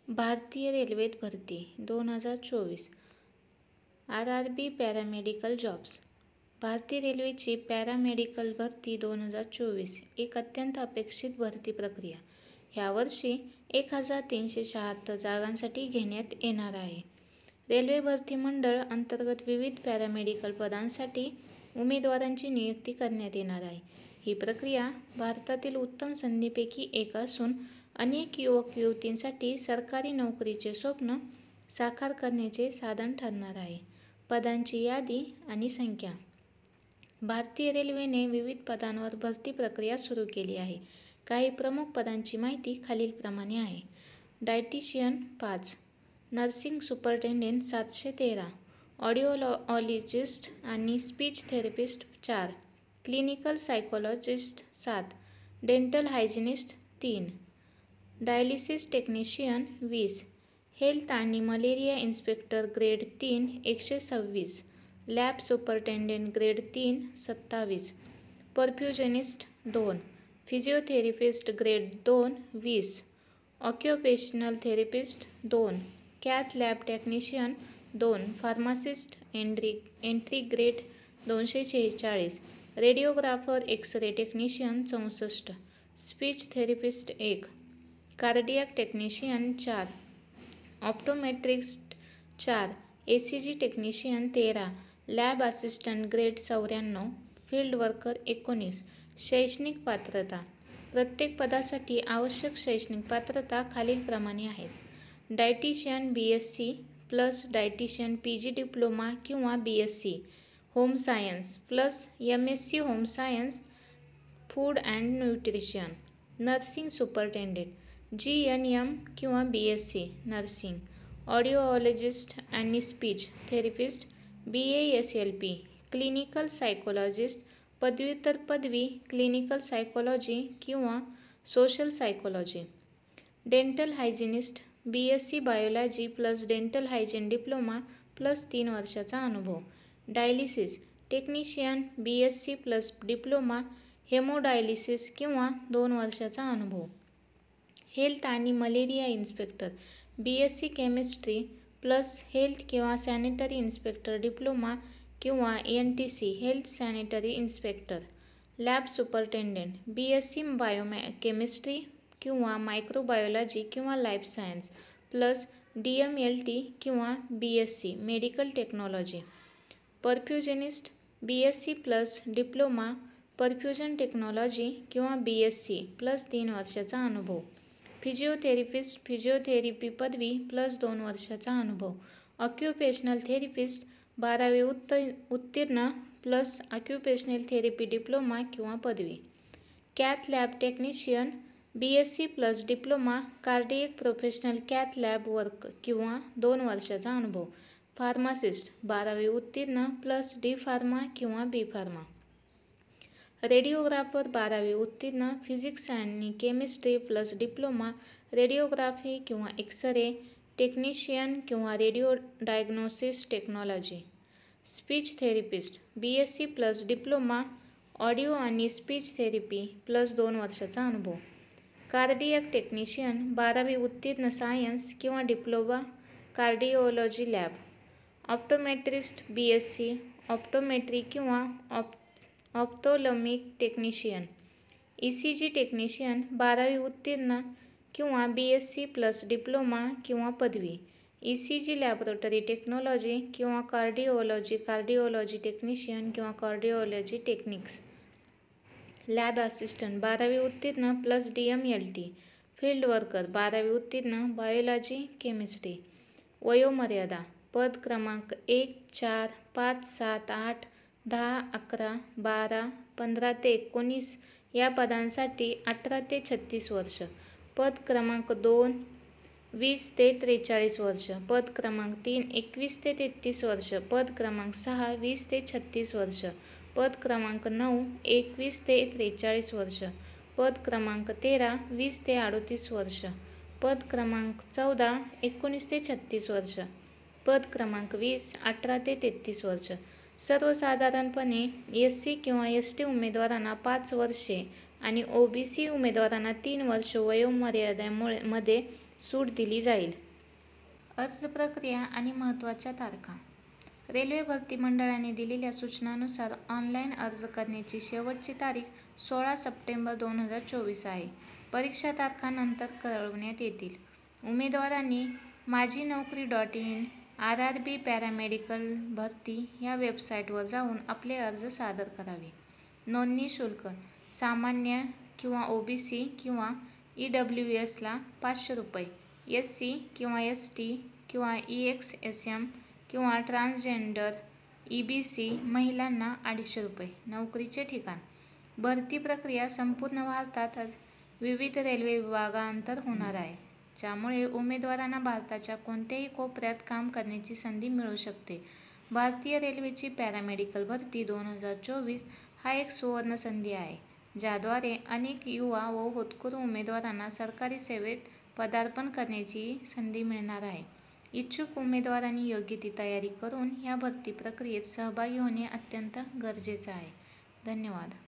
भारतीय रेल्वेत भरती 2024 RRB पॅरामेडिकल जॉब्स. भारतीय रेल्वेची पॅरामेडिकल भरती 2024 एक अत्यंत अपेक्षित भरती प्रक्रिया ह्यावर्षी 1376 जागांसाठी घेण्यात येणार आहे. रेल्वे भरती मंडळ अंतर्गत विविध पॅरामेडिकल पदांसाठी उमेदवारांची नियुक्ती करण्यात येणार आहे. ही प्रक्रिया भारतातील उत्तम संधींपैकी एक असून अनेक युवक-युवतींसाठी सरकारी नोकरीचे स्वप्न साकार करण्याचे साधन ठरणार आहे. पदांची यादी आणि संख्या. भारतीय रेल्वेने विविध पदांवर भरती प्रक्रिया सुरू केली आहे. काही प्रमुख पदांची माहिती खालीलप्रमाणे आहे. डायटिशियन 5, नर्सिंग सुपरिटेंडेंट 713, ऑडिओलॉजिस्ट आणि speech therapist 4, clinical psychologist 7, dental hygienist 3, dialysis technician 20, health आणि malaria inspector grade 3 126, lab superintendent grade 3 27, perfusionist 2, physiotherapist grade 2 20, occupational therapist 2, cath lab technician 2, pharmacist entry grade 246, radiographer X ray technician 64, speech therapist 1, cardiac technician 4, optometrist 4, ECG technician 13, lab assistant ग्रेड 94, field worker 19. शैक्षणिक पात्रता. प्रत्येक पदासाठी आवश्यक शैक्षणिक पात्रता खालीलप्रमाणे आहेत. Dietitian BSc plus dietitian PG diploma किंवा BSc home science plus MSc home science food and nutrition. Nursing superintendent GNM किंवा BSc नर्सिंग. ऑडिओलॉजिस्ट आणि speech therapist BASLP. Clinical psychologist पदव्युत्तर पदवी क्लिनिकल सायकोलॉजी किंवा social psychology. Dental hygienist BSc biology plus dental hygiene diploma plus 3 वर्षाचा अनुभव. Dialysis technician BSc plus diploma haemodialysis किंवा 2 वर्षाचा अनुभव. हेल्थ आणि malaria inspector BSc chemistry plus health किंवा सॅनिटरी इन्स्पेक्टर डिप्लोमा किंवा NTC health sanitary inspector. Lab superintendent BSc biochemistry किंवा microbiology किंवा लाईफ सायन्स प्लस DMLT किंवा BSc medical technology. Perfusionist BSc plus diploma perfusion technology किंवा BSc plus 3 वर्षाचा अनुभव. Physiotherapist physiotherapy पदवी plus 2 वर्षाचा अनुभव. ऑक्युपेशनल थेरपिस्ट 12वी उत्तीर्ण प्लस ऑक्युपेशनल थेरपी डिप्लोमा किंवा पदवी. Cath lab technician BSc plus diploma cardiac professional cath lab work किंवा 2 वर्षाचा अनुभव. फार्मासिस्ट 12वी उत्तीर्ण प्लस D फार्मा किंवा B फार्मा. रेडिओग्राफर 12वी उत्तीर्ण फिजिक्स आणि केमिस्ट्री प्लस डिप्लोमा रेडिओग्राफी किंवा एक्स-रे टेक्निशियन किंवा radio diagnosis technology. Speech therapist BSc plus diploma audio आणि स्पीच थेरपी प्लस 2 वर्षाचा अनुभव. कार्डियाक टेक्निशियन 12वी उत्तीर्ण सायन्स किंवा diploma cardiology lab. Optometrist BSc optometry किंवा ऑप्थोलमिक टेक्निशियन. ECG टेक्निशियन 12वी उत्तीर्ण किंवा BSc प्लस डिप्लोमा किंवा पदवी. ECG लॅबोरेटरी टेक्नॉलॉजी किंवा कार्डिओलॉजी टेक्निशियन किंवा कार्डिओलॉजी टेक्निक्स. लॅब असिस्टंट 12वी उत्तीर्ण प्लस DMLT. फील्ड वर्कर 12वी उत्तीर्ण बायोलॉजी केमिस्ट्री. वयोमर्यादा. पद क्रमांक 1, 4, 5, 7, 8, 10, 11, 12, 15 ते 19 या पदांसाठी 18 ते 36 वर्ष. पद क्रमांक 2 20 ते 43 वर्ष. पद क्रमांक 3 21 ते 33 वर्ष. पद क्रमांक 6 20 ते 36 वर्ष. पद क्रमांक 9 21 ते 43 वर्ष. पद क्रमांक 13 20 ते 38 वर्ष. पद क्रमांक 14 19 ते 36 वर्ष. पद क्रमांक 20 18 ते 33 वर्ष. सर्वसाधारणपणे SC किंवा ST उमेदवारांना 5 वर्षे आणि OBC उमेदवारांना 3 वर्ष वयोमर्यादेमध्ये सूट दिली जाईल. अर्ज प्रक्रिया आणि महत्त्वाच्या तारखा. रेल्वे भरती मंडळाने दिलेल्या सूचनांनुसार ऑनलाईन अर्ज करण्याची शेवटची तारीख 16 सप्टेंबर 2024 आहे. परीक्षा तारखा नंतर कळवण्यात येतील. उमेदवारांनी माझीनोकरी.in, RRB पॅरामेडिकल भरती या वेबसाईटवर जाऊन आपले अर्ज सादर करावे. नोंदणी शुल्क: सामान्य किंवा OBC किंवा EWSला ₹500, SC किंवा ST किंवा EXSM किंवा ट्रान्सजेंडर EBC महिलांना ₹250. नोकरीचे ठिकाण: भरती प्रक्रिया संपूर्ण भारतात विविध रेल्वे विभागांतर होणार आहे, ज्यामुळे उमेदवारांना भारताच्या कोणत्याही कोपऱ्यात काम करण्याची संधी मिळू शकते. भारतीय रेल्वेची पॅरामेडिकल भरती 2024 हा एक सुवर्ण संधी आहे, ज्याद्वारे अनेक युवा व होतकरू उमेदवारांना सरकारी सेवेत पदार्पण करण्याची संधी मिळणार आहे. इच्छुक उमेदवारांनी योग्य ती तयारी करून या भरती प्रक्रियेत सहभागी होणे अत्यंत गरजेचे आहे. धन्यवाद.